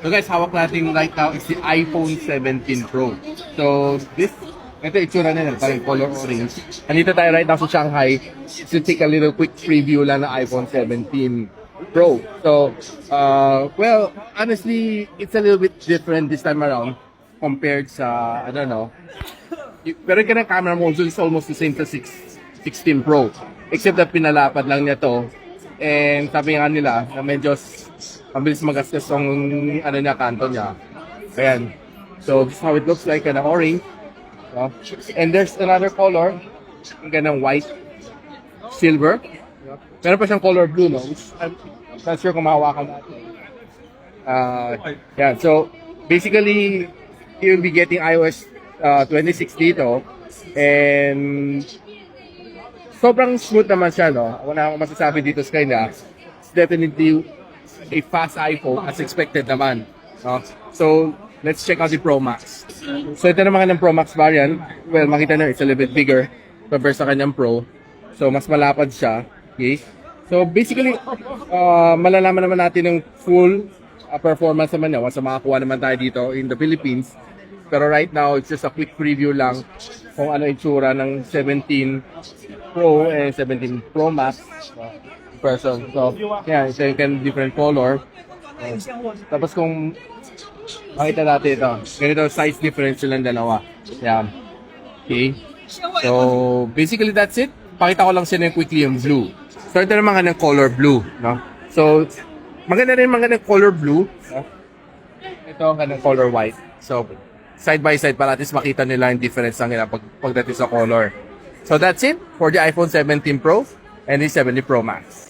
So guys, hawak natin right now is the iPhone 17 Pro. So ito itsura nila, parang color orange. Andito tayo right now sa Shanghai to take a little quick preview lang ng iPhone 17 Pro. So, well, honestly, it's a little bit different this time around compared sa, I don't know. Pero yung kanang camera module is almost the same sa 16 Pro. Except that pinalapad lang niya to. And sabi nga nila na medyo mabilis magastos yung ano niya, kanto niya. Ayan. So, this is how it looks like, kanang orange. No? And there's another color, yung ganang white, silver. Meron pa siyang color blue, no? Which I'm not sure kung mahawakan natin. Yeah, so basically, you'll be getting iOS 26 dito. And sobrang smooth naman siya, no? Wala akong masasabi dito sa kanya. It's definitely a fast iPhone as expected naman. No? So, let's check out the Pro Max. So, ito naman ng Pro Max variant. Well, makita nyo, it's a little bit bigger compared sa kanyang Pro. So, mas malapad siya. Okay? So, basically, malalaman naman natin yung full performance naman niya once makakuha naman tayo dito in the Philippines. Pero right now, it's just a quick preview lang kung ano itsura ng 17 Pro and 17 Pro Max person. So, yeah, ito yung different color. Tapos kung makita natin ito, ganito size difference silang dalawa. Yeah. Okay. So, basically that's it. Pakita ko lang sila yung quickly yung blue. So, ito naman ng color blue. No? So, maganda rin mga ng color blue. No? Ito ang ng color white. So, side by side para at least makita nila yung difference ng nila pagdating sa color. So, that's it for the iPhone 17 Pro and the 17 Pro Max.